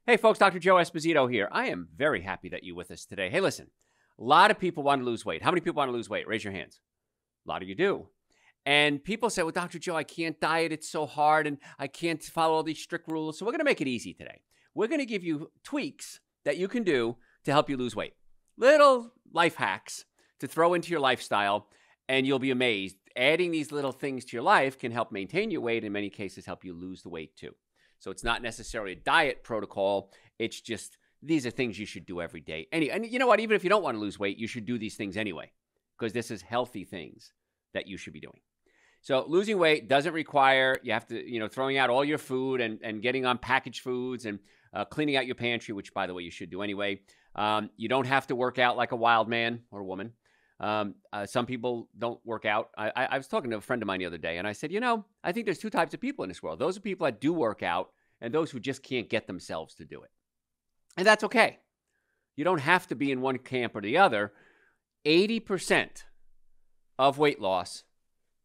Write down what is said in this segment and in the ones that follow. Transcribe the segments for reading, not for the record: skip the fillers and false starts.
Hey folks, Dr. Joe Esposito here. I am very happy that you're with us today. Hey, listen, a lot of people want to lose weight. How many people want to lose weight? Raise your hands. A lot of you do. And people say, well, Dr. Joe, I can't diet. It's so hard and I can't follow all these strict rules. So we're going to make it easy today. We're going to give you tweaks that you can do to help you lose weight. Little life hacks to throw into your lifestyle, and you'll be amazed. Adding these little things to your life can help maintain your weight, in many cases help you lose the weight too. So it's not necessarily a diet protocol. It's just these are things you should do every day. And you know what? Even if you don't want to lose weight, you should do these things anyway, because this is healthy things that you should be doing. So losing weight doesn't require you have to, throwing out all your food and getting on packaged foods and cleaning out your pantry, which, by the way, you should do anyway. You don't have to work out like a wild man or woman. Some people don't work out. I was talking to a friend of mine the other day, and I said, I think there's two types of people in this world. Those are people that do work out, and those who just can't get themselves to do it. And that's okay. You don't have to be in one camp or the other. 80% of weight loss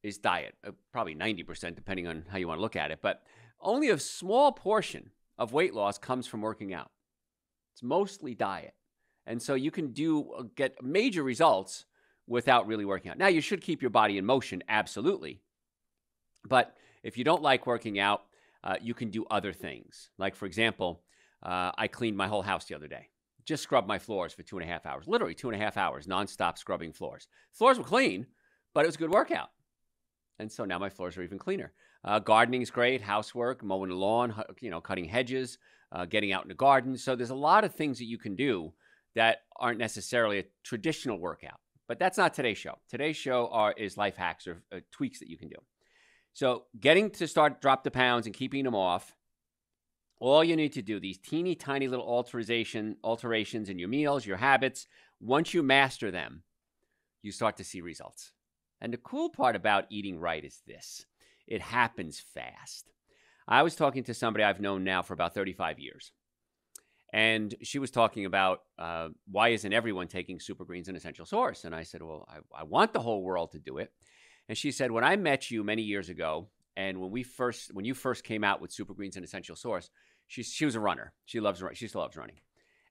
is diet, probably 90%, depending on how you want to look at it. But only a small portion of weight loss comes from working out. It's mostly diet. And so you can get major results without really working out. Now, you should keep your body in motion, absolutely. But if you don't like working out, you can do other things. Like, for example, I cleaned my whole house the other day. Just scrubbed my floors for 2.5 hours. Literally 2.5 hours, nonstop scrubbing floors. Floors were clean, but it was a good workout. And so now my floors are even cleaner. Gardening is great, housework, mowing the lawn, cutting hedges, getting out in the garden. So there's a lot of things that you can do that aren't necessarily a traditional workout. But that's not today's show. Today's show is life hacks or tweaks that you can do. So getting to drop the pounds and keeping them off, all you need to do, these teeny tiny little alterations in your meals, your habits, once you master them, you start to see results. And the cool part about eating right is this. It happens fast. I was talking to somebody I've known now for about 35 years. And she was talking about why isn't everyone taking Super Greens and Essential Source? And I said, well, I want the whole world to do it. And she said, when I met you many years ago, and when you first came out with Super Greens and Essential Source, she was a runner. She still loves running.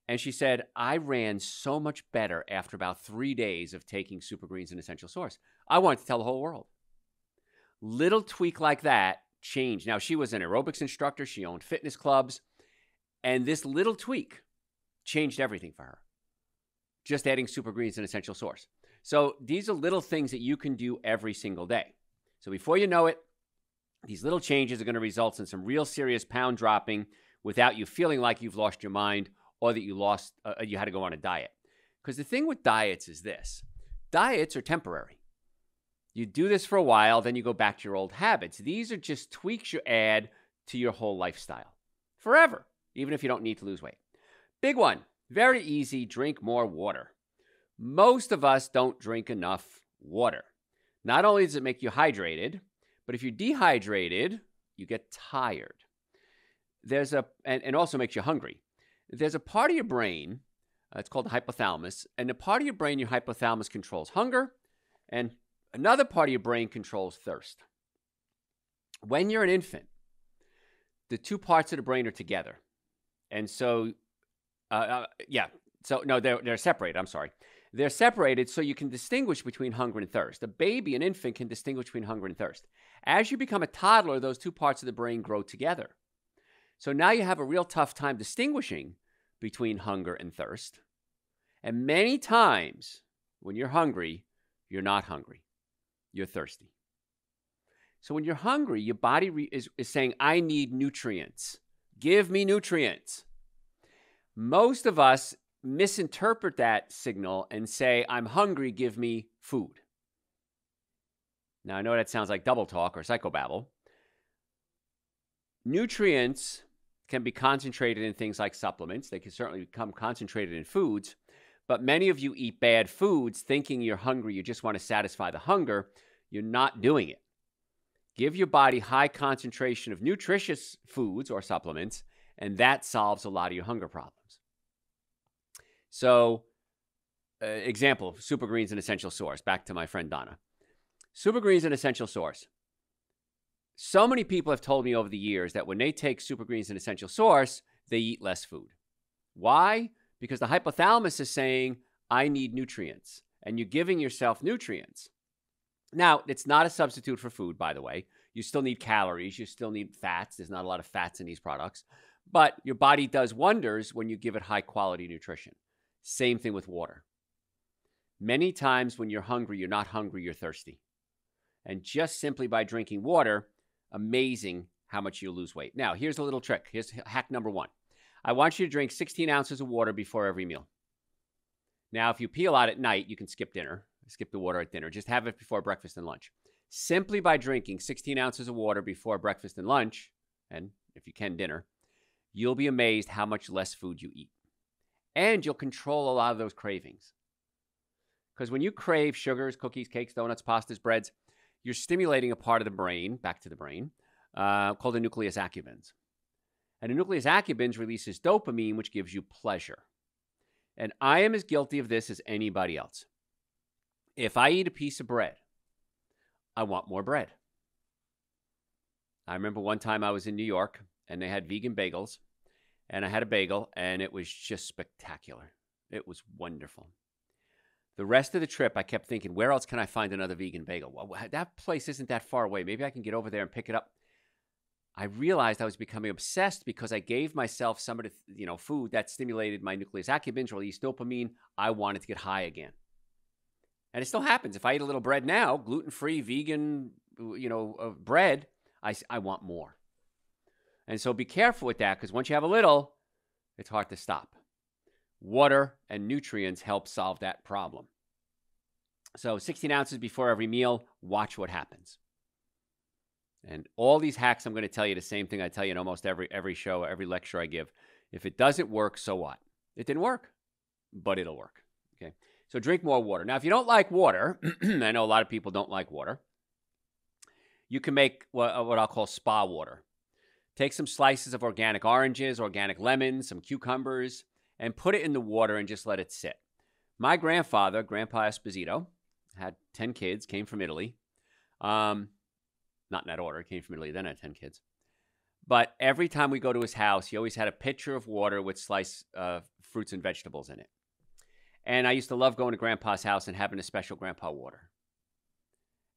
And she said, I ran so much better after about 3 days of taking Super Greens and Essential Source. I wanted to tell the whole world. Little tweak like that changed. Now, she was an aerobics instructor. She owned fitness clubs. And this little tweak changed everything for her. Just adding Super Greens and Essential Source. So these are little things that you can do every single day. So before you know it, these little changes are going to result in some real serious pound dropping without you feeling like you've lost your mind or that you had to go on a diet. Because the thing with diets is this. Diets are temporary. You do this for a while, then you go back to your old habits. These are just tweaks you add to your whole lifestyle. Forever, even if you don't need to lose weight. Big one, very easy, drink more water. Most of us don't drink enough water. Not only does it make you hydrated, but if you're dehydrated, you get tired. And also makes you hungry. There's a part of your brain, it's called the hypothalamus, and the part of your brain, your hypothalamus, controls hunger, and another part of your brain controls thirst. When you're an infant, the two parts of the brain are together. And so, they're separated, I'm sorry. They're separated so you can distinguish between hunger and thirst. A baby, an infant, can distinguish between hunger and thirst. As you become a toddler, those two parts of the brain grow together. So now you have a real tough time distinguishing between hunger and thirst. And many times when you're hungry, you're not hungry. You're thirsty. So when you're hungry, your body is saying, I need nutrients. Give me nutrients. Most of us misinterpret that signal and say, I'm hungry, give me food. Now, I know that sounds like double talk or psychobabble. Nutrients can be concentrated in things like supplements. They can certainly become concentrated in foods. But many of you eat bad foods thinking you're hungry. You just want to satisfy the hunger. You're not doing it. Give your body high concentration of nutritious foods or supplements, and that solves a lot of your hunger problems. So, example, Super Greens and Essential Source. Back to my friend Donna. Super Greens and Essential Source. So many people have told me over the years that when they take Super Greens and Essential Source, they eat less food. Why? Because the hypothalamus is saying, I need nutrients, and you're giving yourself nutrients. Now, it's not a substitute for food, by the way. You still need calories. You still need fats. There's not a lot of fats in these products. But your body does wonders when you give it high-quality nutrition. Same thing with water. Many times when you're hungry, you're not hungry, you're thirsty. And just simply by drinking water, amazing how much you lose weight. Now, here's a little trick. Here's hack number 1. I want you to drink 16 ounces of water before every meal. Now, if you peel out at night, you can skip dinner. Skip the water at dinner. Just have it before breakfast and lunch. Simply by drinking 16 ounces of water before breakfast and lunch, and if you can, dinner, you'll be amazed how much less food you eat. And you'll control a lot of those cravings. Because when you crave sugars, cookies, cakes, donuts, pastas, breads, you're stimulating a part of the brain, back to the brain, called the nucleus accumbens. And the nucleus accumbens releases dopamine, which gives you pleasure. And I am as guilty of this as anybody else. If I eat a piece of bread, I want more bread. I remember one time I was in New York, and they had vegan bagels, and I had a bagel, and it was just spectacular. It was wonderful. The rest of the trip, I kept thinking, where else can I find another vegan bagel? Well, that place isn't that far away. Maybe I can get over there and pick it up. I realized I was becoming obsessed because I gave myself some of the food that stimulated my nucleus accumbens, released dopamine. I wanted to get high again. And it still happens. If I eat a little bread now, gluten-free, vegan, bread, I want more. And so be careful with that, because once you have a little, it's hard to stop. Water and nutrients help solve that problem. So 16 ounces before every meal, watch what happens. And all these hacks, I'm going to tell you the same thing I tell you in almost every show, every lecture I give. If it doesn't work, so what? It didn't work, but it'll work. Okay. So drink more water. Now, if you don't like water, I know a lot of people don't like water, you can make what I'll call spa water. Take some slices of organic oranges, organic lemons, some cucumbers, and put it in the water and just let it sit. My grandfather, Grandpa Esposito, had 10 kids, came from Italy. Not in that order, came from Italy, then had 10 kids. But every time we go to his house, he always had a pitcher of water with sliced fruits and vegetables in it. And I used to love going to Grandpa's house and having a special Grandpa water.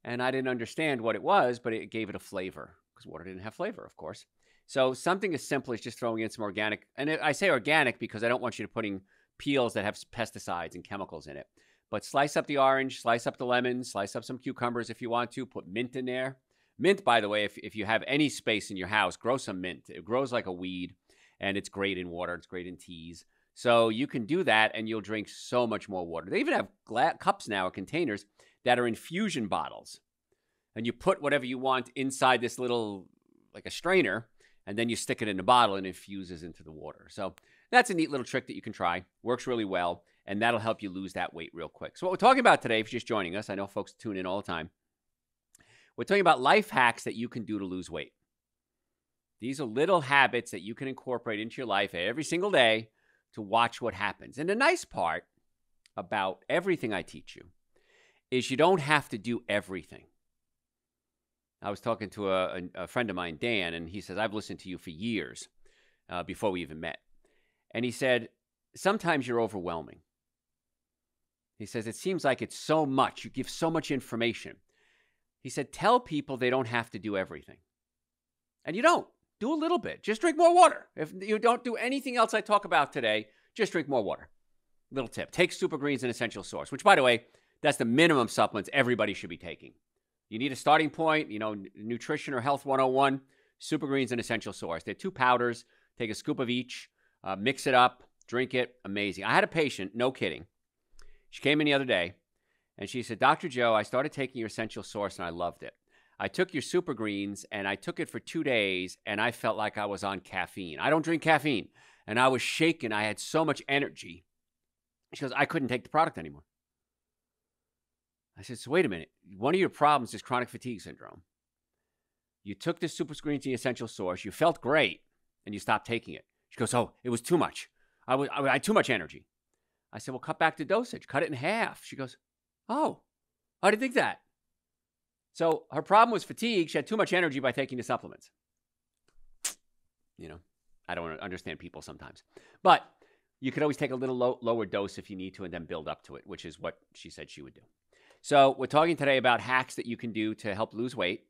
And I didn't understand what it was, but it gave it a flavor, because water didn't have flavor, of course. So something as simple as just throwing in some organic, and I say organic because I don't want you to putting peels that have pesticides and chemicals in it. But slice up the orange, slice up the lemon, slice up some cucumbers if you want to, put mint in there. Mint, by the way, if you have any space in your house, grow some mint. It grows like a weed, and it's great in water. It's great in teas. So you can do that, and you'll drink so much more water. They even have cups now, or containers, that are infusion bottles. And you put whatever you want inside this little, like a strainer, and then you stick it in the bottle, and it infuses into the water. So that's a neat little trick that you can try. Works really well, and that'll help you lose that weight real quick. So what we're talking about today, if you're just joining us, I know folks tune in all the time. We're talking about life hacks that you can do to lose weight. These are little habits that you can incorporate into your life every single day to watch what happens. And the nice part about everything I teach you is you don't have to do everything. I was talking to a friend of mine, Dan, and he says, I've listened to you for years before we even met. And he said, sometimes you're overwhelming. He says, it seems like it's so much. You give so much information. He said, tell people they don't have to do everything. And you don't. Do a little bit. Just drink more water. If you don't do anything else I talk about today, just drink more water. Little tip. Take Super Greens and Essential Source, which, by the way, that's the minimum supplements everybody should be taking. You need a starting point, nutrition or health 101, Super Greens and Essential Source. They're 2 powders. Take a scoop of each, mix it up, drink it. Amazing. I had a patient, no kidding. She came in the other day, and she said, Dr. Joe, I started taking your Essential Source, and I loved it. I took your Super Greens, and I took it for 2 days, and I felt like I was on caffeine. I don't drink caffeine, and I was shaken. I had so much energy. She goes, I couldn't take the product anymore. I said, so wait a minute. One of your problems is chronic fatigue syndrome. You took the Super Greens and Essential Source. You felt great, and you stopped taking it. She goes, oh, it was too much. I had too much energy. I said, well, cut back the dosage. Cut it in half. She goes, oh, I didn't think that. So her problem was fatigue. She had too much energy by taking the supplements. I don't understand people sometimes. But you could always take a little lower dose if you need to and then build up to it, which is what she said she would do. So we're talking today about hacks that you can do to help lose weight.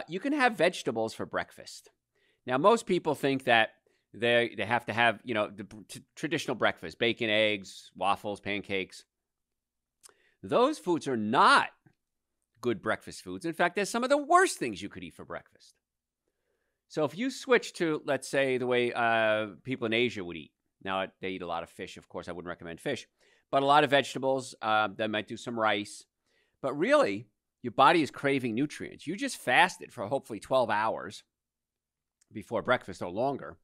You can have vegetables for breakfast. Now, most people think that they have to have, the traditional breakfast, bacon, eggs, waffles, pancakes. Those foods are not good breakfast foods. In fact, they're some of the worst things you could eat for breakfast. So if you switch to, let's say, the way people in Asia would eat. Now, they eat a lot of fish. Of course, I wouldn't recommend fish. But a lot of vegetables. They might do some rice. But really, your body is craving nutrients. You just fasted for hopefully 12 hours before breakfast or longer.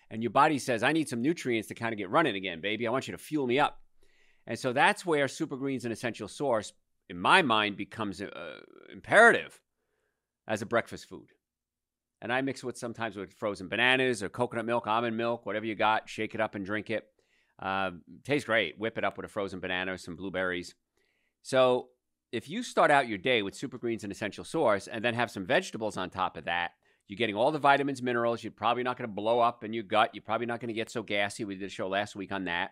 And your body says, I need some nutrients to kind of get running again, baby. I want you to fuel me up. And so that's where Super Greens, an essential source, in my mind, becomes imperative as a breakfast food. And I mix it sometimes with frozen bananas or coconut milk, almond milk, whatever you got. Shake it up and drink it. Tastes great. Whip it up with a frozen banana or some blueberries. So if you start out your day with Super Greens, an essential source, and then have some vegetables on top of that, you're getting all the vitamins, minerals. You're probably not going to blow up in your gut. You're probably not going to get so gassy. We did a show last week on that.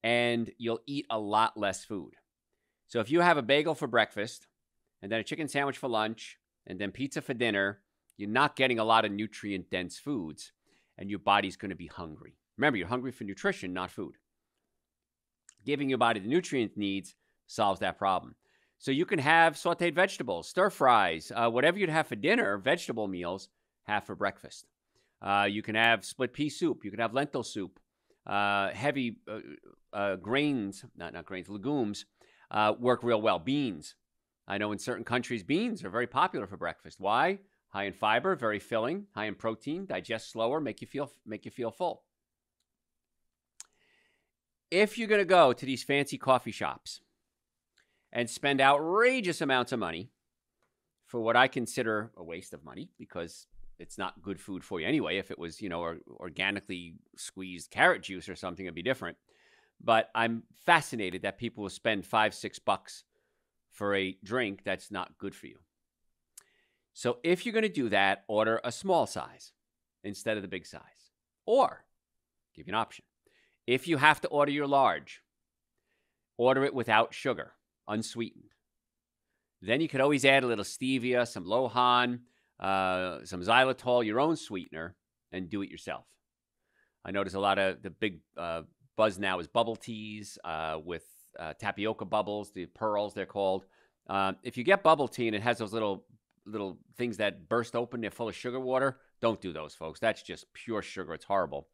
And you'll eat a lot less food. So if you have a bagel for breakfast, and then a chicken sandwich for lunch, and then pizza for dinner, you're not getting a lot of nutrient-dense foods, and your body's going to be hungry. Remember, you're hungry for nutrition, not food. Giving your body the nutrient needs solves that problem. So you can have sauteed vegetables, stir fries, whatever you'd have for dinner, vegetable meals, have for breakfast. You can have split pea soup. You can have lentil soup. Heavy grains, not grains, legumes work real well. Beans. I know in certain countries, beans are very popular for breakfast. Why? High in fiber, very filling. High in protein, digest slower, make you feel full. If you're going to go to these fancy coffee shops and spend outrageous amounts of money for what I consider a waste of money, because it's not good food for you anyway. If it was, organically squeezed carrot juice or something, it'd be different. But I'm fascinated that people will spend $5-6 for a drink that's not good for you. So if you're going to do that, order a small size instead of the big size. Or, give you an option. If you have to order your large, order it without sugar, unsweetened. Then you could always add a little stevia, some Lohan, some xylitol, your own sweetener, and do it yourself. I notice a lot of the big buzz now is bubble teas with tapioca bubbles, the pearls they're called. If you get bubble tea and it has those little things that burst open, they're full of sugar water, don't do those, folks. That's just pure sugar. It's horrible.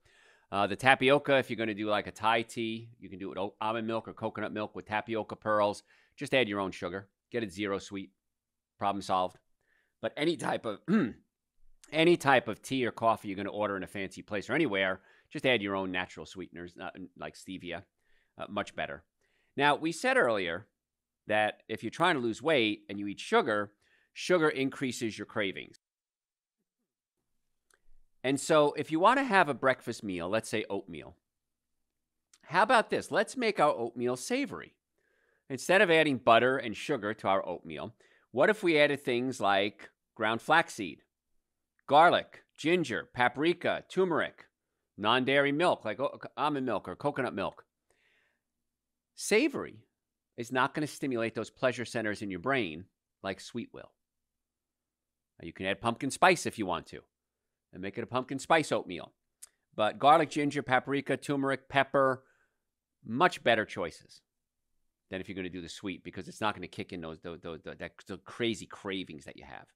The tapioca, if you're going to do like a Thai tea, you can do it with almond milk or coconut milk with tapioca pearls. Just add your own sugar. Get it 0 sweet. Problem solved. But any type of tea or coffee you're going to order in a fancy place or anywhere, just add your own natural sweeteners, like stevia. Much better. Now, we said earlier that if you're trying to lose weight and you eat sugar, sugar increases your cravings. And so if you want to have a breakfast meal, let's say oatmeal, how about this? Let's make our oatmeal savory. Instead of adding butter and sugar to our oatmeal, what if we added things like ground flaxseed, garlic, ginger, paprika, turmeric, non-dairy milk like almond milk or coconut milk? Savory is not going to stimulate those pleasure centers in your brain like sweet will. Now, you can add pumpkin spice if you want to and make it a pumpkin spice oatmeal. But garlic, ginger, paprika, turmeric, pepper, much better choices than if you're going to do the sweet, because it's not going to kick in those crazy cravings that you have.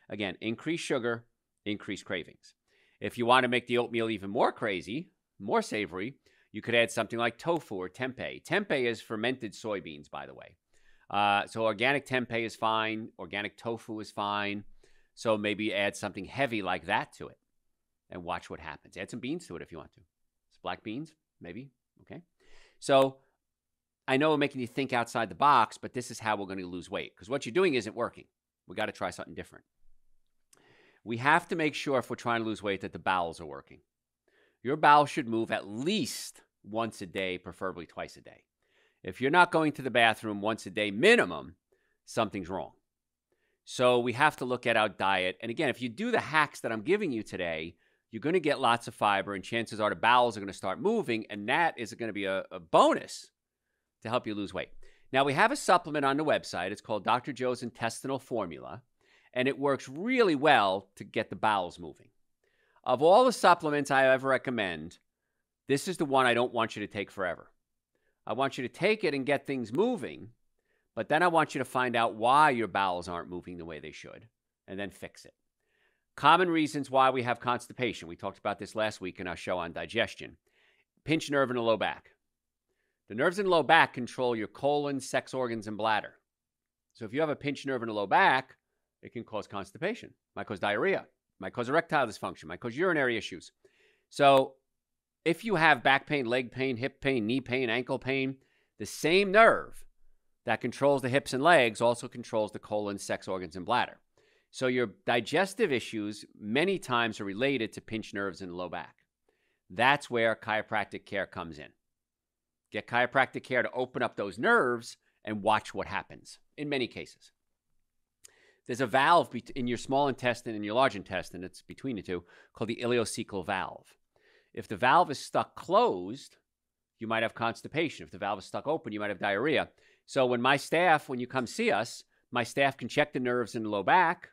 Again, increase sugar, increase cravings. If you want to make the oatmeal even more crazy, more savory, you could add something like tofu or tempeh. Tempeh is fermented soybeans, by the way. So organic tempeh is fine. Organic tofu is fine. So maybe add something heavy like that to it and watch what happens. Add some beans to it if you want to. It's black beans, maybe. Okay. So I know I'm making you think outside the box, but this is how we're going to lose weight, because what you're doing isn't working. We got to try something different. We have to make sure, if we're trying to lose weight, that the bowels are working. Your bowels should move at least once a day, preferably twice a day. If you're not going to the bathroom once a day minimum, something's wrong. So we have to look at our diet. And again, if you do the hacks that I'm giving you today, you're going to get lots of fiber, and chances are the bowels are going to start moving, and that is going to be a bonus to help you lose weight. Now, we have a supplement on the website. It's called Dr. Joe's Intestinal Formula, and it works really well to get the bowels moving. Of all the supplements I ever recommend, this is the one I don't want you to take forever. I want you to take it and get things moving, but then I want you to find out why your bowels aren't moving the way they should, and then fix it. Common reasons why we have constipation. We talked about this last week in our show on digestion. Pinched nerve in the low back. The nerves in the low back control your colon, sex organs, and bladder. So if you have a pinched nerve in the low back, it can cause constipation. Might cause diarrhea. Might cause erectile dysfunction. Might cause urinary issues. So if you have back pain, leg pain, hip pain, knee pain, ankle pain, the same nerve that controls the hips and legs also controls the colon, sex organs, and bladder. So your digestive issues many times are related to pinched nerves in the low back. That's where chiropractic care comes in. Get chiropractic care to open up those nerves and watch what happens in many cases. There's a valve in your small intestine and your large intestine, it's between the two, called the ileocecal valve. If the valve is stuck closed, you might have constipation. If the valve is stuck open, you might have diarrhea. So when you come see us, my staff can check the nerves in the low back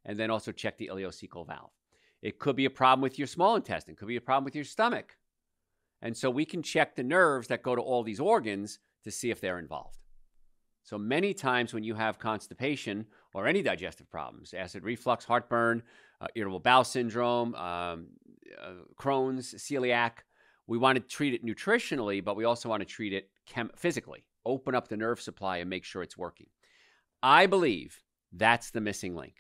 and then also check the ileocecal valve. It could be a problem with your small intestine, could be a problem with your stomach. And so we can check the nerves that go to all these organs to see if they're involved. So many times when you have constipation or any digestive problems, acid reflux, heartburn, irritable bowel syndrome, Crohn's, celiac, we want to treat it nutritionally, but we also want to treat it physically. Open up the nerve supply and make sure it's working. I believe that's the missing link.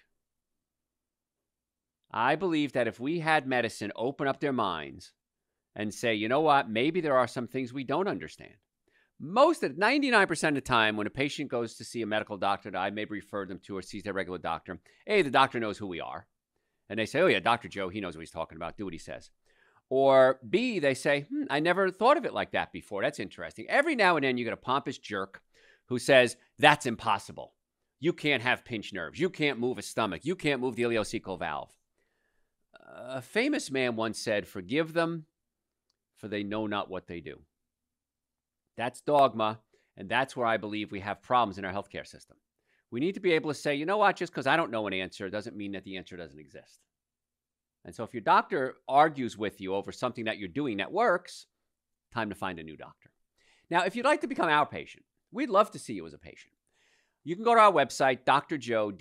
I believe that if we had medicine open up their minds and say, you know what, maybe there are some things we don't understand. 99% of the time when a patient goes to see a medical doctor that I may refer them to or sees their regular doctor, A, the doctor knows who we are. And they say, oh yeah, Dr. Joe, he knows what he's talking about. Do what he says. Or B, they say, I never thought of it like that before. That's interesting. Every now and then you get a pompous jerk who says, that's impossible. You can't have pinched nerves. You can't move a stomach. You can't move the ileocecal valve. A famous man once said, forgive them, for they know not what they do. That's dogma, and that's where I believe we have problems in our healthcare system. We need to be able to say, you know what, just because I don't know an answer doesn't mean that the answer doesn't exist. And so if your doctor argues with you over something that you're doing that works, time to find a new doctor. Now, if you'd like to become our patient, we'd love to see you as a patient. You can go to our website, drjoe.com,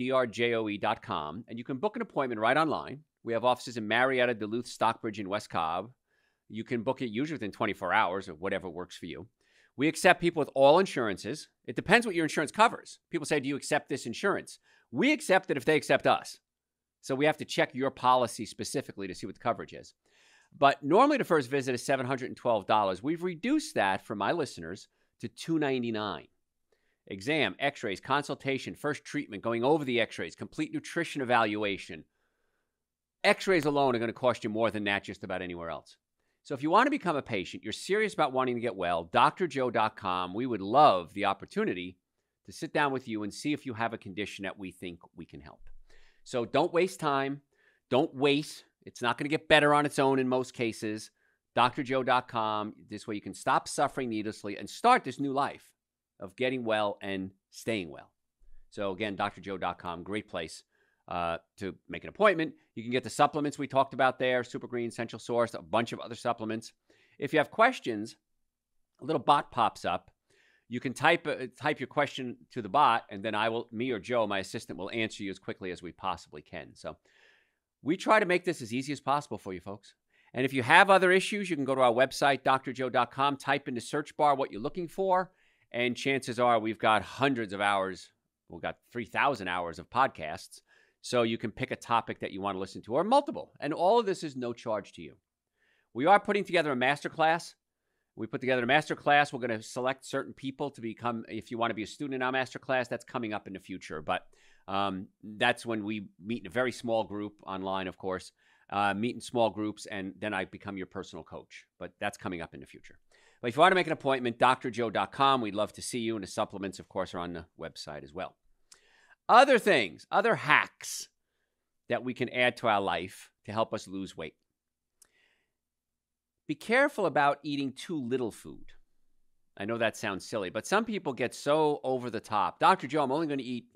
and you can book an appointment right online. We have offices in Marietta, Duluth, Stockbridge, and West Cobb. You can book it usually within 24 hours or whatever works for you. We accept people with all insurances. It depends what your insurance covers. People say, do you accept this insurance? We accept it if they accept us. So we have to check your policy specifically to see what the coverage is. But normally the first visit is $712. We've reduced that for my listeners to $299. Exam, x-rays, consultation, first treatment, going over the x-rays, complete nutrition evaluation. X-rays alone are going to cost you more than that just about anywhere else. So if you want to become a patient, you're serious about wanting to get well, drjoe.com. We would love the opportunity to sit down with you and see if you have a condition that we think we can help. So don't waste time. Don't wait. It's not going to get better on its own in most cases. drjoe.com. This way you can stop suffering needlessly and start this new life of getting well and staying well. So again, drjoe.com, great place to make an appointment. You can get the supplements we talked about there, Super Green, Essential Source, a bunch of other supplements. If you have questions, a little bot pops up. You can type your question to the bot, and then me or Joe, my assistant, will answer you as quickly as we possibly can. So we try to make this as easy as possible for you folks. And if you have other issues, you can go to our website, drjoe.com, type in the search bar what you're looking for, and chances are we've got hundreds of hours. We've got 3,000 hours of podcasts. So you can pick a topic that you want to listen to, or multiple. And all of this is no charge to you. We are putting together a masterclass. We put together a masterclass. We're going to select certain people to become, if you want to be a student in our masterclass, that's coming up in the future. But that's when we meet in a very small group online, of course, meet in small groups, and then I become your personal coach. But that's coming up in the future. But if you want to make an appointment, drjoe.com. We'd love to see you. And the supplements, of course, are on the website as well. Other things, other hacks that we can add to our life to help us lose weight. Be careful about eating too little food. I know that sounds silly, but some people get so over the top. Dr. Joe, I'm only going to eat,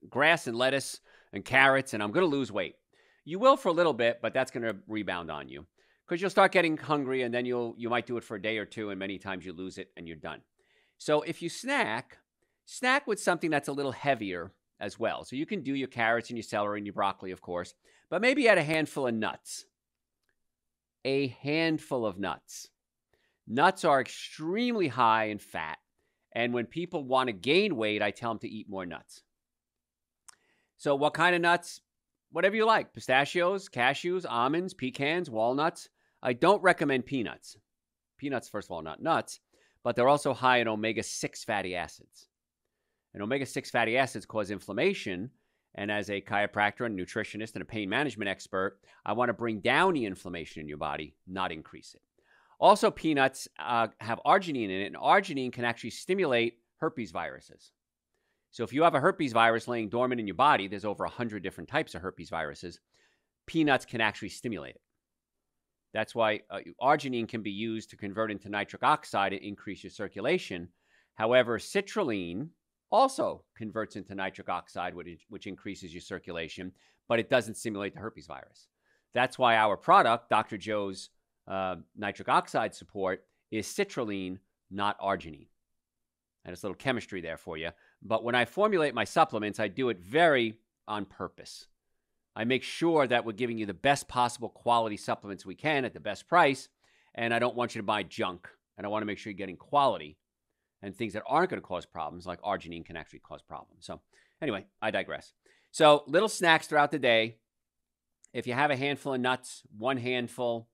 grass and lettuce and carrots, and I'm going to lose weight. You will for a little bit, but that's going to rebound on you because you'll start getting hungry, and then you might do it for a day or two, and many times you lose it and you're done. So if you snack with something that's a little heavier as well. So you can do your carrots and your celery and your broccoli, of course, but maybe add a handful of nuts. A handful of nuts. Nuts are extremely high in fat, and when people want to gain weight, I tell them to eat more nuts. So what kind of nuts? Whatever you like. Pistachios, cashews, almonds, pecans, walnuts. I don't recommend peanuts. Peanuts, first of all, are not nuts, but they're also high in omega-6 fatty acids. And omega-6 fatty acids cause inflammation, and as a chiropractor and nutritionist and a pain management expert, I want to bring down the inflammation in your body, not increase it. Also, peanuts have arginine in it, and arginine can actually stimulate herpes viruses. So if you have a herpes virus laying dormant in your body, there's over 100 different types of herpes viruses, peanuts can actually stimulate it. That's why arginine can be used to convert into nitric oxide and increase your circulation. However, citrulline also converts into nitric oxide, which increases your circulation, but it doesn't stimulate the herpes virus. That's why our product, Dr. Joe's nitric oxide support, is citrulline, not arginine. And it's a little chemistry there for you. But when I formulate my supplements, I do it very on purpose. I make sure that we're giving you the best possible quality supplements we can at the best price. And I don't want you to buy junk. And I want to make sure you're getting quality and things that aren't going to cause problems, like arginine can actually cause problems. So anyway, I digress. So little snacks throughout the day. If you have a handful of nuts, one handful.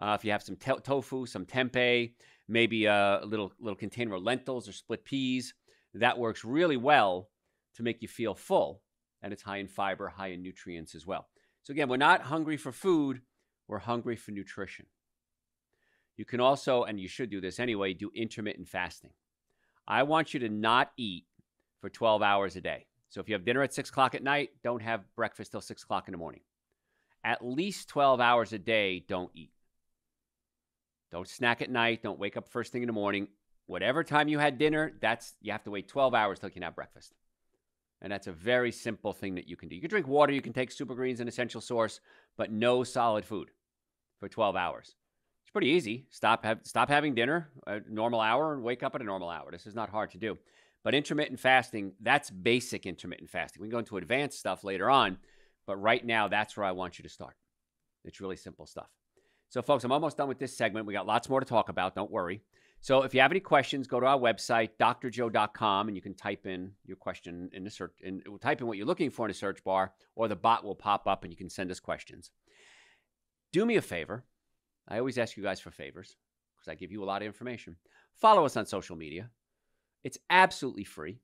If you have some tofu, some tempeh, maybe a little container of lentils or split peas, that works really well to make you feel full. And it's high in fiber, high in nutrients as well. So again, we're not hungry for food. We're hungry for nutrition. You can also, and you should do this anyway, do intermittent fasting. I want you to not eat for 12 hours a day. So if you have dinner at 6 o'clock at night, don't have breakfast till 6 o'clock in the morning. At least 12 hours a day, don't eat. Don't snack at night. Don't wake up first thing in the morning. Whatever time you had dinner, you have to wait 12 hours till you can have breakfast. And that's a very simple thing that you can do. You can drink water. You can take super greens, an essential source, but no solid food for 12 hours. It's pretty easy. Stop having dinner at a normal hour and wake up at a normal hour. This is not hard to do. But intermittent fasting, that's basic intermittent fasting. We can go into advanced stuff later on, but right now, that's where I want you to start. It's really simple stuff. So, folks, I'm almost done with this segment. We got lots more to talk about. Don't worry. So if you have any questions, go to our website, drjoe.com, and you can type in your question in the search, and it will type in what you're looking for in the search bar, or the bot will pop up and you can send us questions. Do me a favor. I always ask you guys for favors because I give you a lot of information. Follow us on social media. It's absolutely free.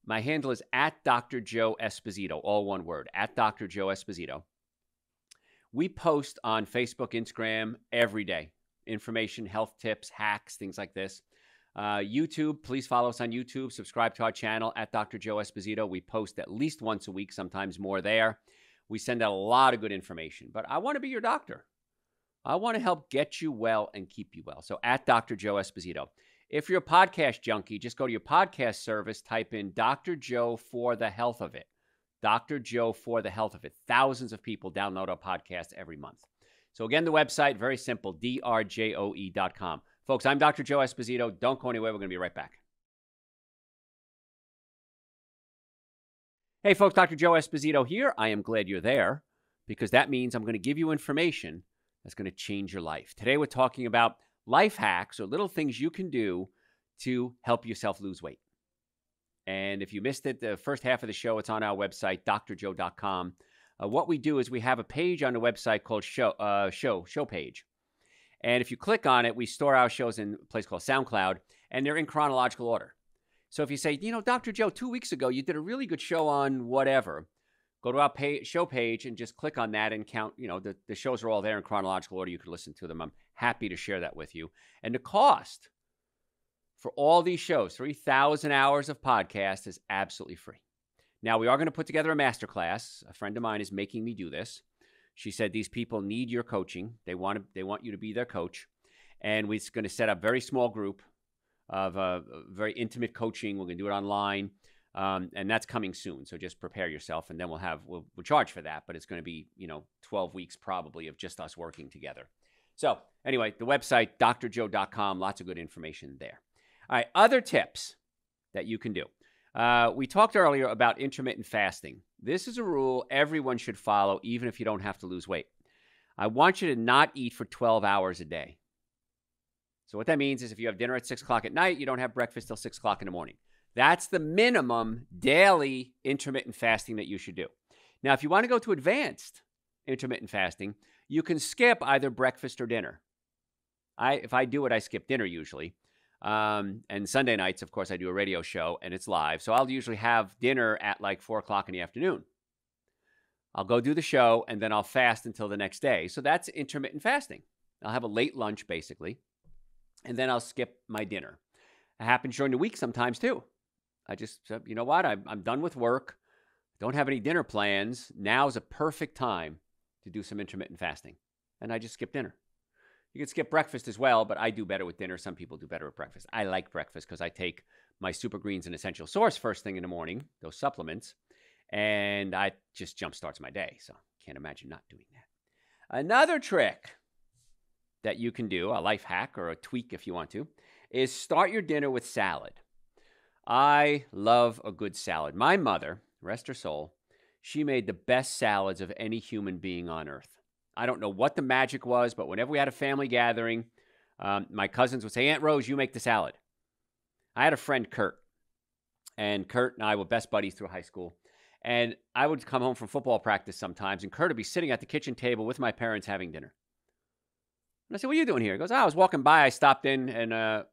My handle is at Dr. Joe Esposito, all one word, at Dr. Joe Esposito. We post on Facebook, Instagram every day. Information, health tips, hacks, things like this. YouTube, please follow us on YouTube. Subscribe to our channel at Dr. Joe Esposito. We post at least once a week, sometimes more there. We send out a lot of good information. But I want to be your doctor. I want to help get you well and keep you well. So at Dr. Joe Esposito. If you're a podcast junkie, just go to your podcast service, type in Dr. Joe for the health of it. Dr. Joe for the health of it. Thousands of people download our podcast every month. So again, the website, very simple, drjoe.com. Folks, I'm Dr. Joe Esposito. Don't go anywhere. We're going to be right back. Hey, folks, Dr. Joe Esposito here. I am glad you're there because that means I'm going to give you information that's going to change your life. Today, we're talking about life hacks or little things you can do to help yourself lose weight. And if you missed it, the first half of the show, it's on our website, drjoe.com. What we do is we have a page on the website called show page. And if you click on it, we store our shows in a place called SoundCloud, and they're in chronological order. So if you say, Dr. Joe, 2 weeks ago, you did a really good show on whatever, go to our show page and just click on that and count, the shows are all there in chronological order. You can listen to them. I'm happy to share that with you. And the cost for all these shows, 3,000 hours of podcast, is absolutely free. Now, we are going to put together a masterclass. A friend of mine is making me do this. She said these people need your coaching. They want you to be their coach. And we're going to set up a very small group of very intimate coaching. We're going to do it online. And that's coming soon. So just prepare yourself, and then we'll charge for that, but it's going to be, 12 weeks probably of just us working together. So anyway, the website, drjoe.com, lots of good information there. All right, other tips that you can do. We talked earlier about intermittent fasting. This is a rule everyone should follow, even if you don't have to lose weight. I want you to not eat for 12 hours a day. So what that means is if you have dinner at 6 o'clock at night, you don't have breakfast till 6 o'clock in the morning. That's the minimum daily intermittent fasting that you should do. Now, if you want to go to advanced intermittent fasting, you can skip either breakfast or dinner. If I do it, I skip dinner usually. And Sunday nights, of course, I do a radio show and it's live. So I'll usually have dinner at like 4 o'clock in the afternoon. I'll go do the show and then I'll fast until the next day. So that's intermittent fasting. I'll have a late lunch basically, and then I'll skip my dinner. It happens during the week sometimes too. I just said, you know what? I'm done with work. Don't have any dinner plans. Now's a perfect time to do some intermittent fasting. And I just skip dinner. You can skip breakfast as well, but I do better with dinner. Some people do better with breakfast. I like breakfast because I take my Super Greens and Essential Source first thing in the morning, those supplements, and I just jumpstarts my day. So can't imagine not doing that. Another trick that you can do, a life hack or a tweak if you want to, is start your dinner with salad. I love a good salad. My mother, rest her soul, she made the best salads of any human being on earth. I don't know what the magic was, but whenever we had a family gathering, my cousins would say, Aunt Rose, you make the salad. I had a friend, Kurt, and Kurt and I were best buddies through high school. And I would come home from football practice sometimes, and Kurt would be sitting at the kitchen table with my parents having dinner. And I said, what are you doing here? He goes, I was walking by. I stopped in, and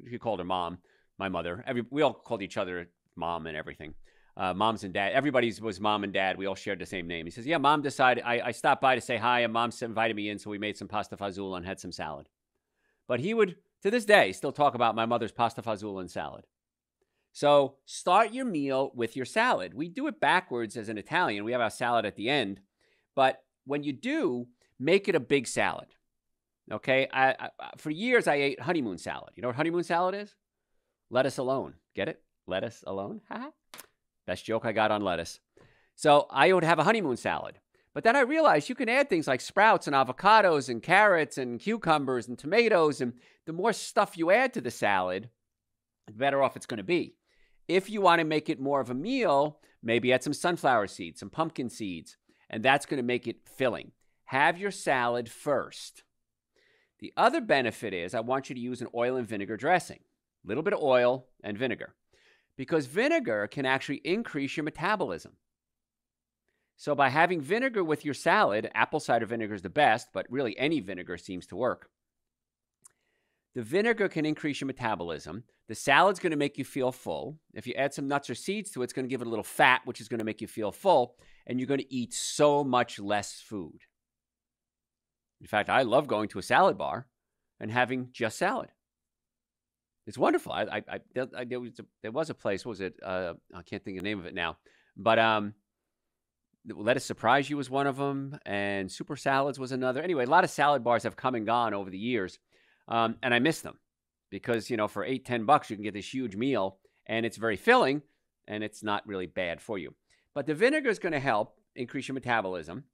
he called her mom, my mother. We all called each other mom and everything. Moms and dad. Everybody's was mom and dad. We all shared the same name. He says, yeah, mom decided, I stopped by to say hi, and mom invited me in, so we made some pasta fazool and had some salad. But he would, to this day, still talk about my mother's pasta fazool and salad. So start your meal with your salad. We do it backwards as an Italian. We have our salad at the end. But when you do, make it a big salad. Okay? For years, I ate honeymoon salad. You know what honeymoon salad is? Lettuce alone. Get it? Lettuce alone? Haha. Best joke I got on lettuce. So I would have a honeymoon salad. But then I realized you can add things like sprouts and avocados and carrots and cucumbers and tomatoes. And the more stuff you add to the salad, the better off it's going to be. If you want to make it more of a meal, maybe add some sunflower seeds, some pumpkin seeds, and that's going to make it filling. Have your salad first. The other benefit is I want you to use an oil and vinegar dressing. A little bit of oil and vinegar. Because vinegar can actually increase your metabolism. So by having vinegar with your salad, apple cider vinegar is the best, but really any vinegar seems to work. The vinegar can increase your metabolism. The salad's going to make you feel full. If you add some nuts or seeds to it, it's going to give it a little fat, which is going to make you feel full, and you're going to eat so much less food. In fact, I love going to a salad bar and having just salad. It's wonderful. There was a place, what was it? I can't think of the name of it now. But Let Us Surprise You was one of them, and Super Salads was another. Anyway, a lot of salad bars have come and gone over the years, and I miss them because, for $8-10, you can get this huge meal, and it's very filling, and it's not really bad for you. But the vinegar is going to help increase your metabolism,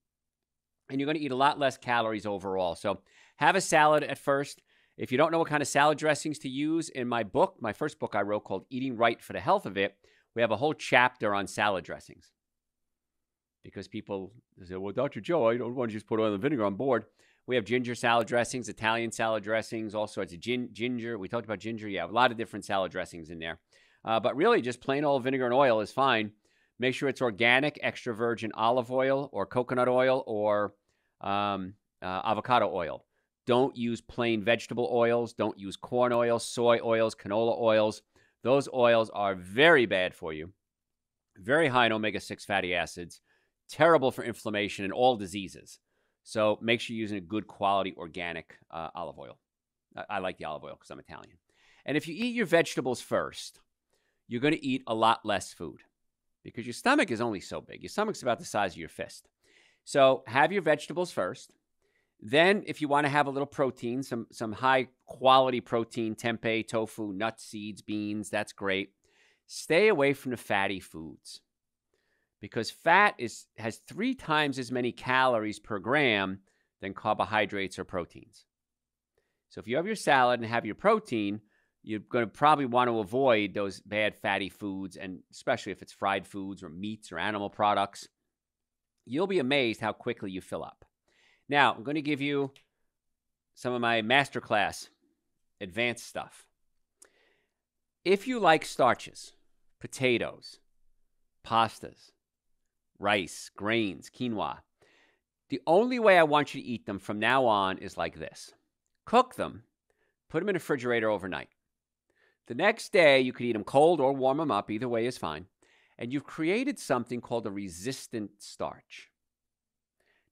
and you're going to eat a lot less calories overall. So have a salad at first. If you don't know what kind of salad dressings to use, in my book, my first book I wrote called Eating Right for the Health of It, we have a whole chapter on salad dressings. Because people say, well, Dr. Joe, I don't want to just put oil and vinegar on board. We have ginger salad dressings, Italian salad dressings, all sorts of ginger. We talked about ginger. Yeah, a lot of different salad dressings in there. But really, just plain old vinegar and oil is fine. Make sure it's organic, extra virgin olive oil or coconut oil or avocado oil. Don't use plain vegetable oils. Don't use corn oil, soy oils, canola oils. Those oils are very bad for you. Very high in omega-6 fatty acids. Terrible for inflammation and all diseases. So make sure you're using a good quality organic olive oil. I like the olive oil because I'm Italian. And if you eat your vegetables first, you're going to eat a lot less food because your stomach is only so big. Your stomach's about the size of your fist. So have your vegetables first. Then, if you want to have a little protein, some high quality protein, tempeh, tofu, nuts, seeds, beans, that's great. Stay away from the fatty foods because fat has 3 times as many calories per gram than carbohydrates or proteins. So if you have your salad and have your protein, you're going to probably want to avoid those bad fatty foods, and especially if it's fried foods or meats or animal products. You'll be amazed how quickly you fill up. Now, I'm going to give you some of my masterclass advanced stuff. If you like starches, potatoes, pastas, rice, grains, quinoa, the only way I want you to eat them from now on is like this. Cook them, put them in the refrigerator overnight. The next day, you could eat them cold or warm them up. Either way is fine. And you've created something called a resistant starch.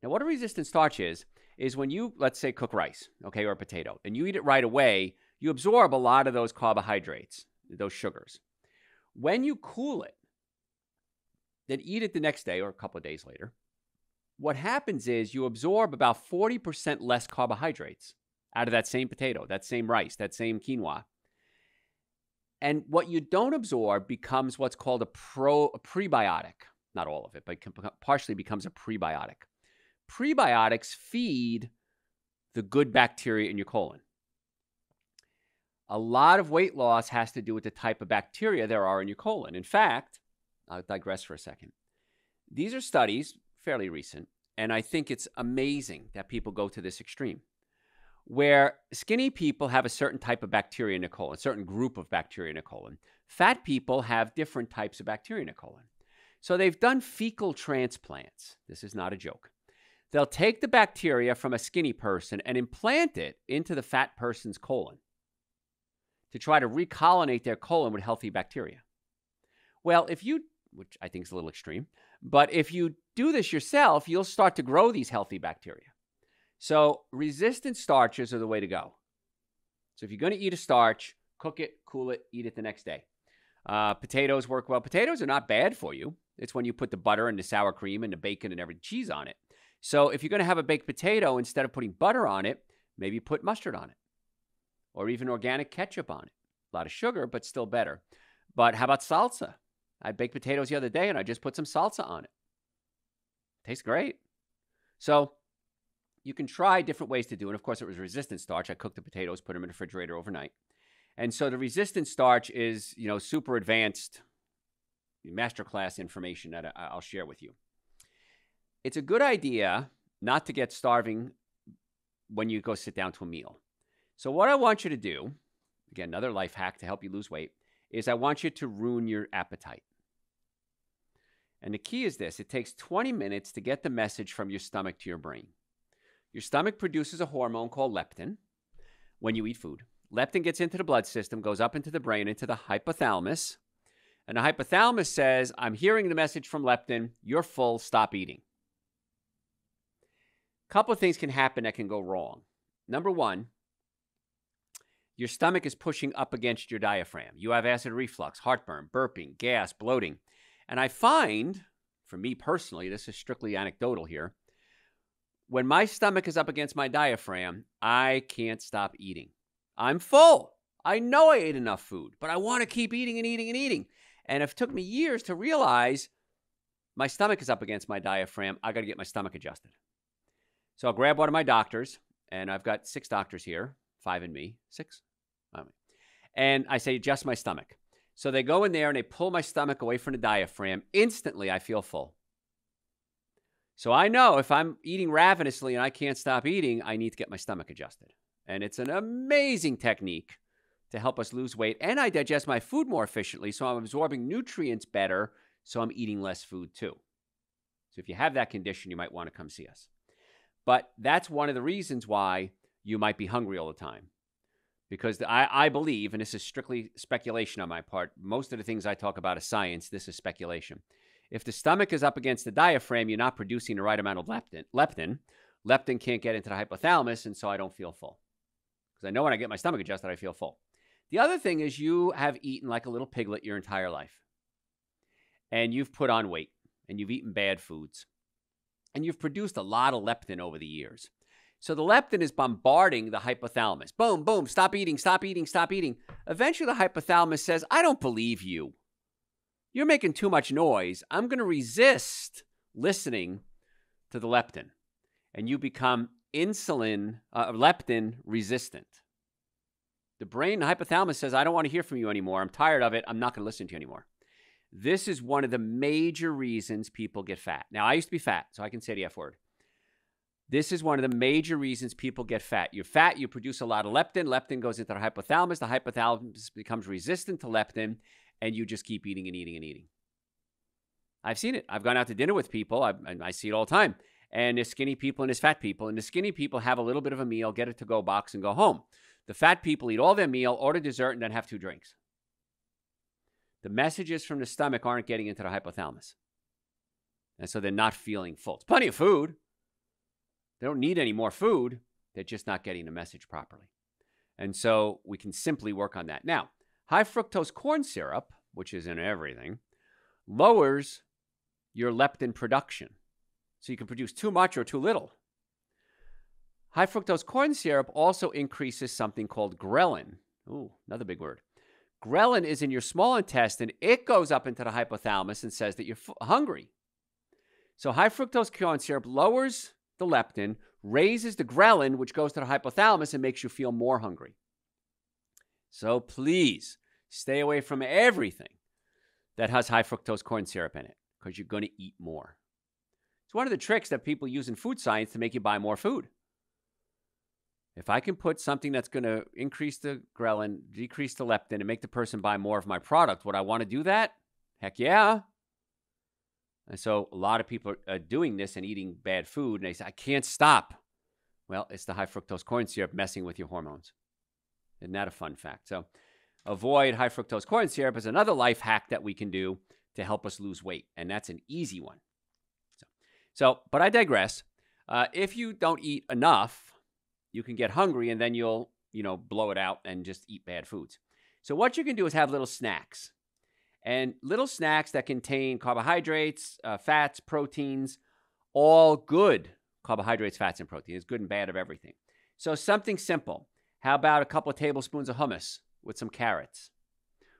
Now, what a resistant starch is when you, let's say, cook rice, okay, or a potato, and you eat it right away, you absorb a lot of those carbohydrates, those sugars. When you cool it, then eat it the next day or a couple of days later, what happens is you absorb about 40% less carbohydrates out of that same potato, that same rice, that same quinoa. And what you don't absorb becomes what's called a prebiotic. Not all of it, but partially becomes a prebiotic. Prebiotics feed the good bacteria in your colon. A lot of weight loss has to do with the type of bacteria there are in your colon. In fact, I'll digress for a second. These are studies, fairly recent, and I think it's amazing that people go to this extreme, where skinny people have a certain type of bacteria in their colon, a certain group of bacteria in their colon. Fat people have different types of bacteria in their colon. So they've done fecal transplants. This is not a joke. They'll take the bacteria from a skinny person and implant it into the fat person's colon to try to recolonate their colon with healthy bacteria. Well, which I think is a little extreme, but if you do this yourself, you'll start to grow these healthy bacteria. So resistant starches are the way to go. So if you're going to eat a starch, cook it, cool it, eat it the next day. Potatoes work well. Potatoes are not bad for you. It's when you put the butter and the sour cream and the bacon and every cheese on it. So if you're going to have a baked potato, instead of putting butter on it, maybe put mustard on it or even organic ketchup on it. A lot of sugar, but still better. But how about salsa? I baked potatoes the other day and I just put some salsa on it. Tastes great. So you can try different ways to do it. Of course, it was resistant starch. I cooked the potatoes, put them in the refrigerator overnight. And so the resistant starch is, super advanced masterclass information that I'll share with you. It's a good idea not to get starving when you go sit down to a meal. So what I want you to do, again, another life hack to help you lose weight, is I want you to ruin your appetite. And the key is this. It takes 20 minutes to get the message from your stomach to your brain. Your stomach produces a hormone called leptin when you eat food. Leptin gets into the blood system, goes up into the brain, into the hypothalamus. And the hypothalamus says, I'm hearing the message from leptin. You're full. Stop eating. A couple of things can happen that can go wrong. Number one, your stomach is pushing up against your diaphragm. You have acid reflux, heartburn, burping, gas, bloating. And I find, for me personally, this is strictly anecdotal here, when my stomach is up against my diaphragm, I can't stop eating. I'm full. I know I ate enough food, but I want to keep eating and eating and eating. And it took me years to realize my stomach is up against my diaphragm. I got to get my stomach adjusted. So I'll grab one of my doctors, and I've got 6 doctors here, 5 in me, 6. And I say, adjust my stomach. So they go in there and they pull my stomach away from the diaphragm. Instantly, I feel full. So I know if I'm eating ravenously and I can't stop eating, I need to get my stomach adjusted. And it's an amazing technique to help us lose weight. And I digest my food more efficiently, so I'm absorbing nutrients better, so I'm eating less food too. So if you have that condition, you might want to come see us. But that's one of the reasons why you might be hungry all the time. Because I believe, and this is strictly speculation on my part, most of the things I talk about is science. This is speculation. If the stomach is up against the diaphragm, you're not producing the right amount of leptin. Leptin can't get into the hypothalamus, and so I don't feel full. Because I know when I get my stomach adjusted, I feel full. The other thing is you have eaten like a little piglet your entire life. And you've put on weight, and you've eaten bad foods. And you've produced a lot of leptin over the years. So the leptin is bombarding the hypothalamus. Boom, boom, stop eating, stop eating, stop eating. Eventually the hypothalamus says, I don't believe you. You're making too much noise. I'm going to resist listening to the leptin. And you become leptin resistant. The brain, the hypothalamus says, I don't want to hear from you anymore. I'm tired of it. I'm not going to listen to you anymore. This is one of the major reasons people get fat. Now, I used to be fat, so I can say the F word. This is one of the major reasons people get fat. You're fat, you produce a lot of leptin. Leptin goes into the hypothalamus becomes resistant to leptin, and you just keep eating and eating and eating. I've seen it. I've gone out to dinner with people. I see it all the time. And there's skinny people and there's fat people. And the skinny people have a little bit of a meal, get a to-go box, and go home. The fat people eat all their meal, order dessert, and then have 2 drinks. The messages from the stomach aren't getting into the hypothalamus. And so they're not feeling full. It's plenty of food. They don't need any more food. They're just not getting the message properly. And so we can simply work on that. Now, high fructose corn syrup, which is in everything, lowers your leptin production. So you can produce too much or too little. High fructose corn syrup also increases something called ghrelin. Ooh, another big word. Ghrelin is in your small intestine. It goes up into the hypothalamus and says that you're hungry. So high fructose corn syrup lowers the leptin, raises the ghrelin, which goes to the hypothalamus and makes you feel more hungry. So please stay away from everything that has high fructose corn syrup in it because you're going to eat more. It's one of the tricks that people use in food science to make you buy more food. If I can put something that's going to increase the ghrelin, decrease the leptin, and make the person buy more of my product, would I want to do that? Heck yeah. And so a lot of people are doing this and eating bad food, and they say, I can't stop. Well, it's the high fructose corn syrup messing with your hormones. Isn't that a fun fact? So avoid high fructose corn syrup is another life hack that we can do to help us lose weight, and that's an easy one. But I digress. If you don't eat enough, you can get hungry, and then you'll, blow it out and just eat bad foods. So what you can do is have little snacks. And little snacks that contain carbohydrates, fats, proteins, all good carbohydrates, fats, and proteins. Good and bad of everything. So something simple. How about a couple of tablespoons of hummus with some carrots?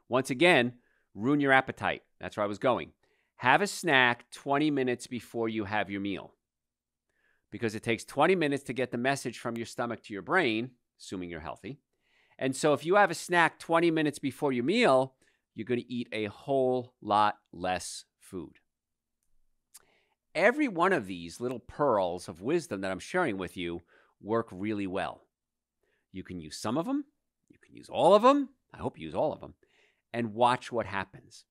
Once again, ruin your appetite. That's where I was going. Have a snack 20 minutes before you have your meal. Because it takes 20 minutes to get the message from your stomach to your brain, assuming you're healthy. And so if you have a snack 20 minutes before your meal, you're going to eat a whole lot less food. Every one of these little pearls of wisdom that I'm sharing with you work really well. You can use some of them. You can use all of them. I hope you use all of them. And watch what happens.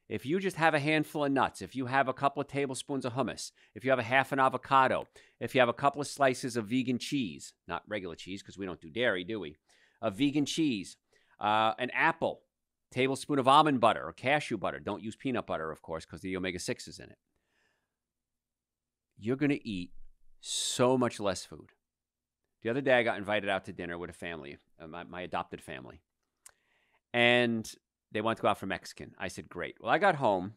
If you just have a handful of nuts, if you have a couple of tablespoons of hummus, if you have a half an avocado, if you have a couple of slices of vegan cheese, not regular cheese because we don't do dairy, do we? A vegan cheese, an apple, tablespoon of almond butter or cashew butter. Don't use peanut butter, of course, because the omega-6 is in it. You're going to eat so much less food. The other day, I got invited out to dinner with a family, my adopted family. And they wanted to go out for Mexican. I said, great. Well, I got home,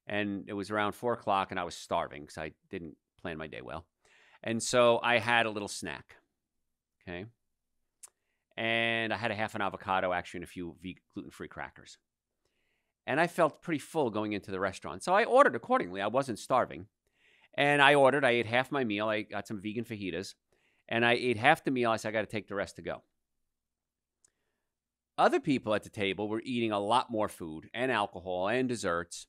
and it was around 4 o'clock, and I was starving because I didn't plan my day well. And so I had a little snack, okay? And I had a half an avocado, actually, and a few gluten-free crackers. And I felt pretty full going into the restaurant. So I ordered accordingly. I wasn't starving. And I ate half my meal. I got some vegan fajitas. And I ate half the meal. I said, I got to take the rest to go. Other people at the table were eating a lot more food and alcohol and desserts.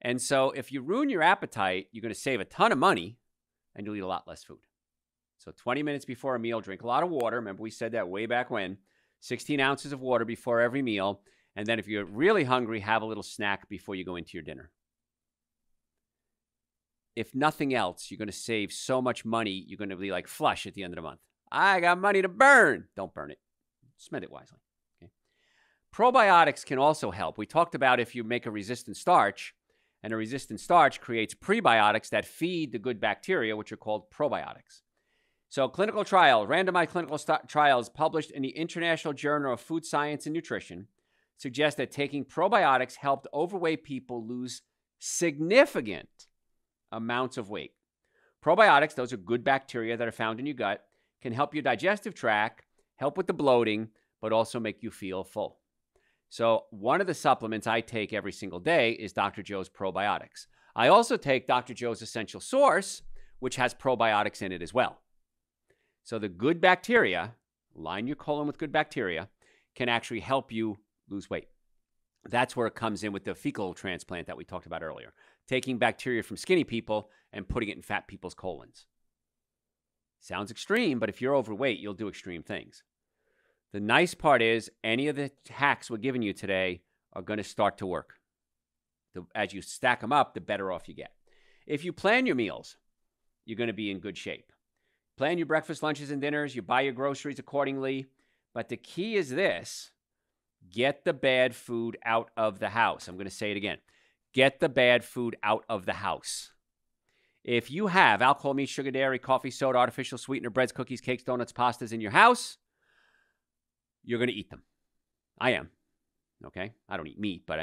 And so if you ruin your appetite, you're going to save a ton of money and you'll eat a lot less food. So 20 minutes before a meal, drink a lot of water. Remember, we said that way back when. 16 ounces of water before every meal. And then if you're really hungry, have a little snack before you go into your dinner. If nothing else, you're going to save so much money, you're going to be like flush at the end of the month. I got money to burn. Don't burn it. Spend it wisely. Okay. Probiotics can also help. We talked about if you make a resistant starch, and a resistant starch creates prebiotics that feed the good bacteria, which are called probiotics. So clinical trials, randomized clinical trials published in the International Journal of Food Science and Nutrition suggest that taking probiotics helped overweight people lose significant amounts of weight. Probiotics, those are good bacteria that are found in your gut, can help your digestive tract, help with the bloating, but also make you feel full. So one of the supplements I take every single day is Dr. Joe's Probiotics. I also take Dr. Joe's Essential Source, which has probiotics in it as well. So the good bacteria, line your colon with good bacteria, can actually help you lose weight. That's where it comes in with the fecal transplant that we talked about earlier. Taking bacteria from skinny people and putting it in fat people's colons. Sounds extreme, but if you're overweight, you'll do extreme things. The nice part is any of the hacks we're giving you today are going to start to work. As you stack them up, the better off you get. If you plan your meals, you're going to be in good shape. Plan your breakfast, lunches, and dinners. You buy your groceries accordingly. But the key is this. Get the bad food out of the house. I'm going to say it again. Get the bad food out of the house. If you have alcohol, meat, sugar, dairy, coffee, soda, artificial sweetener, breads, cookies, cakes, donuts, pastas in your house, you're going to eat them. I am. Okay? I don't eat meat, but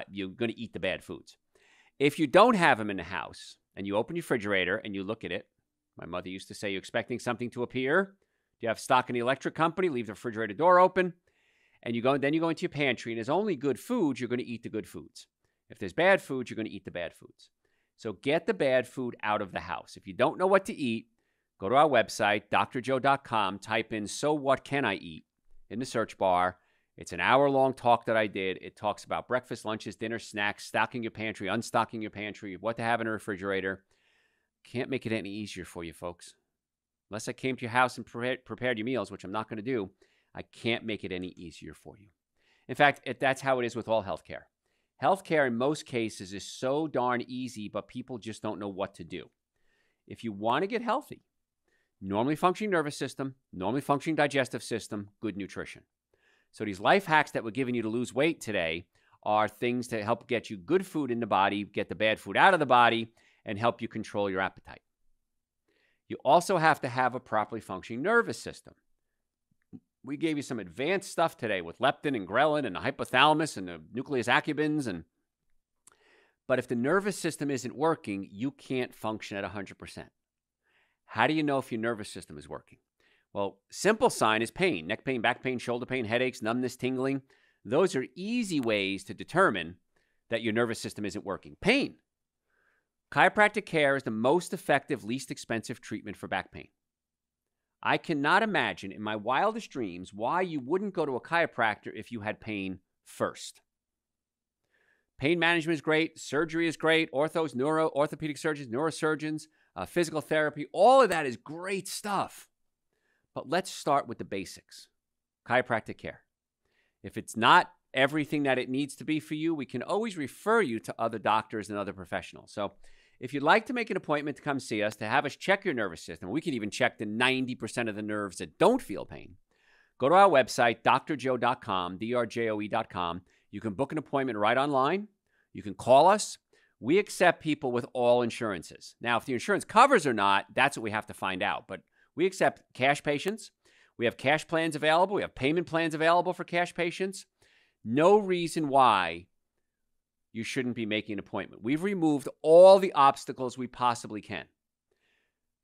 you're going to eat the bad foods. If you don't have them in the house and you open your refrigerator and you look at it, my mother used to say, you're expecting something to appear. Do you have stock in the electric company? Leave the refrigerator door open. And then you go into your pantry, and there's only good foods, you're going to eat the good foods. If there's bad foods, you're going to eat the bad foods. So get the bad food out of the house. If you don't know what to eat, go to our website, drjoe.com, type in, "So what can I eat?" in the search bar. It's an hour-long talk that I did. It talks about breakfast, lunches, dinner, snacks, stocking your pantry, unstocking your pantry, what to have in a refrigerator. Can't make it any easier for you, folks. Unless I came to your house and prepared your meals, which I'm not going to do, I can't make it any easier for you. In fact, that's how it is with all healthcare. Healthcare, in most cases, is so darn easy, but people just don't know what to do. If you want to get healthy, normally functioning nervous system, normally functioning digestive system, good nutrition. So these life hacks that we're giving you to lose weight today are things to help get you good food in the body, get the bad food out of the body, and help you control your appetite. You also have to have a properly functioning nervous system. We gave you some advanced stuff today with leptin and ghrelin and the hypothalamus and the nucleus accumbens. But if the nervous system isn't working, you can't function at 100%. How do you know if your nervous system is working? Well, simple sign is pain. Neck pain, back pain, shoulder pain, headaches, numbness, tingling. Those are easy ways to determine that your nervous system isn't working. Pain. Chiropractic care is the most effective, least expensive treatment for back pain. I cannot imagine in my wildest dreams why you wouldn't go to a chiropractor if you had pain first. Pain management is great. Surgery is great. Orthos, orthopedic surgeons, neurosurgeons, physical therapy. All of that is great stuff. But let's start with the basics. Chiropractic care. If it's not everything that it needs to be for you, we can always refer you to other doctors and other professionals. So if you'd like to make an appointment to come see us, to have us check your nervous system, we can even check the 90% of the nerves that don't feel pain. Go to our website, drjoe.com, drjoe.com. You can book an appointment right online. You can call us. We accept people with all insurances. Now, if the insurance covers or not, that's what we have to find out. But we accept cash patients. We have cash plans available. We have payment plans available for cash patients. No reason why you shouldn't be making an appointment. We've removed all the obstacles we possibly can.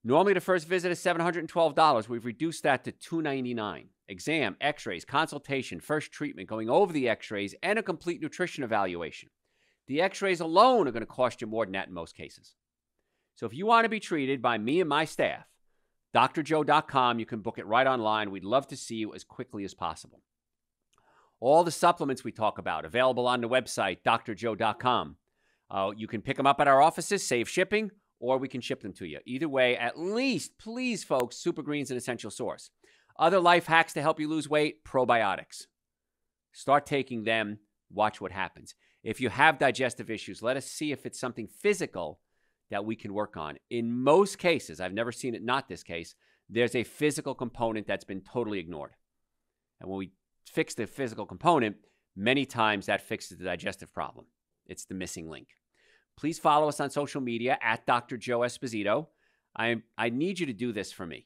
Normally, the first visit is $712. We've reduced that to $299. Exam, x-rays, consultation, first treatment, going over the x-rays, and a complete nutrition evaluation. The x-rays alone are going to cost you more than that in most cases. So if you want to be treated by me and my staff, drjoe.com, you can book it right online. We'd love to see you as quickly as possible. All the supplements we talk about available on the website, drjoe.com. You can pick them up at our offices, save shipping, or we can ship them to you. Either way, at least, please, folks, Super Green's an essential source. Other life hacks to help you lose weight, probiotics. Start taking them. Watch what happens. If you have digestive issues, let us see if it's something physical that we can work on. In most cases, I've never seen it not this case, there's a physical component that's been totally ignored. And when we fix the physical component, many times that fixes the digestive problem. It's the missing link. Please follow us on social media at Dr. Joe Esposito. I need you to do this for me.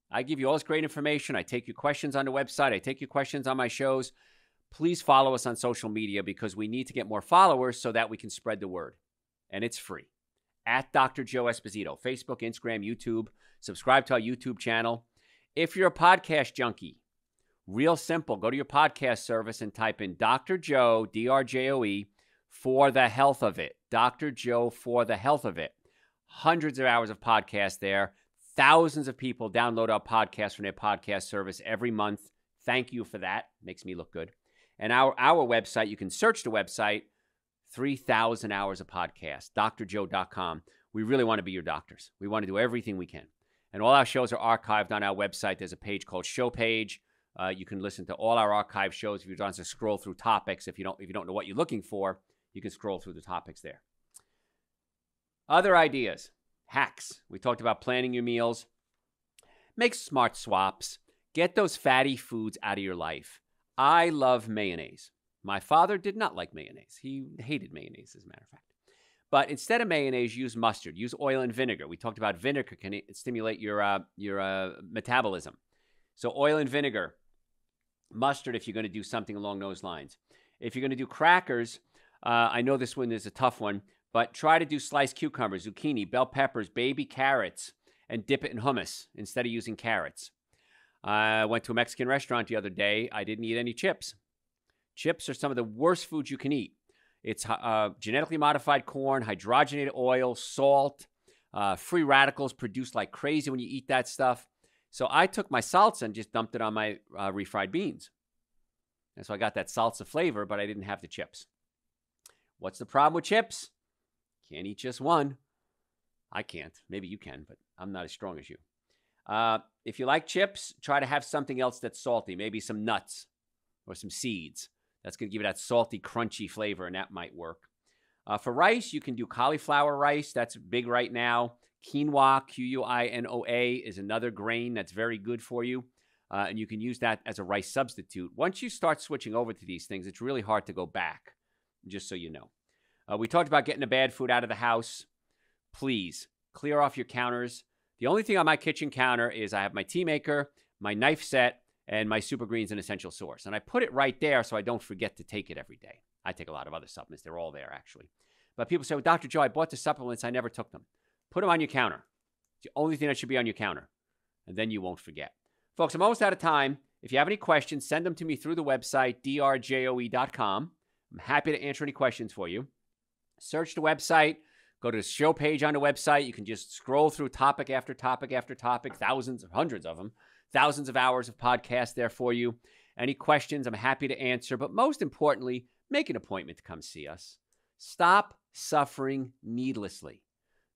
I give you all this great information. I take your questions on the website. I take your questions on my shows. Please follow us on social media because we need to get more followers so that we can spread the word. And it's free. At Dr. Joe Esposito, Facebook, Instagram, YouTube. Subscribe to our YouTube channel. If you're a podcast junkie, real simple, go to your podcast service and type in Dr. Joe, D-R-J-O-E, for the health of it. Dr. Joe for the health of it. Hundreds of hours of podcasts there. Thousands of people download our podcast from their podcast service every month. Thank you for that. Makes me look good. And our website, you can search the website, 3,000 hours of podcast, drjoe.com. We really want to be your doctors. We want to do everything we can. And all our shows are archived on our website. There's a page called Show Page. You can listen to all our archive shows. If you want to scroll through topics, if you don't know what you're looking for, you can scroll through the topics there. Other ideas, hacks. We talked about planning your meals. Make smart swaps. Get those fatty foods out of your life. I love mayonnaise. My father did not like mayonnaise. He hated mayonnaise, as a matter of fact. But instead of mayonnaise, use mustard. Use oil and vinegar. We talked about vinegar can stimulate your metabolism. So oil and vinegar, mustard if you're going to do something along those lines. If you're going to do crackers, I know this one is a tough one, but try to do sliced cucumbers, zucchini, bell peppers, baby carrots, and dip it in hummus instead of using carrots. I went to a Mexican restaurant the other day. I didn't eat any chips. Chips are some of the worst foods you can eat. It's genetically modified corn, hydrogenated oil, salt, free radicals produced like crazy when you eat that stuff. So I took my salsa and just dumped it on my refried beans. And so I got that salsa flavor, but I didn't have the chips. What's the problem with chips? Can't eat just one. I can't. Maybe you can, but I'm not as strong as you. If you like chips, try to have something else that's salty, maybe some nuts or some seeds. That's going to give you that salty, crunchy flavor, and that might work. For rice, you can do cauliflower rice. That's big right now. Quinoa, Q-U-I-N-O-A, is another grain that's very good for you. And you can use that as a rice substitute. Once you start switching over to these things, it's really hard to go back, just so you know. We talked about getting the bad food out of the house. Please, clear off your counters. The only thing on my kitchen counter is I have my tea maker, my knife set, and my Super Greens and Essential Source. And I put it right there so I don't forget to take it every day. I take a lot of other supplements. They're all there, actually. But people say, well, Dr. Joe, I bought the supplements. I never took them. Put them on your counter. It's the only thing that should be on your counter. And then you won't forget. Folks, I'm almost out of time. If you have any questions, send them to me through the website, drjoe.com. I'm happy to answer any questions for you. Search the website. Go to the show page on the website. You can just scroll through topic after topic after topic, thousands, hundreds of them, thousands of hours of podcasts there for you. Any questions, I'm happy to answer. But most importantly, make an appointment to come see us. Stop suffering needlessly.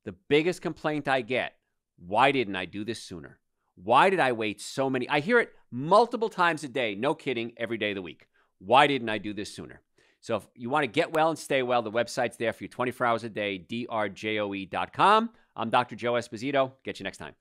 The biggest complaint I get, why didn't I do this sooner? Why did I wait so many? I hear it multiple times a day, no kidding, every day of the week. Why didn't I do this sooner? So if you want to get well and stay well, the website's there for you 24 hours a day, drjoe.com. I'm Dr. Joe Esposito. Get you next time.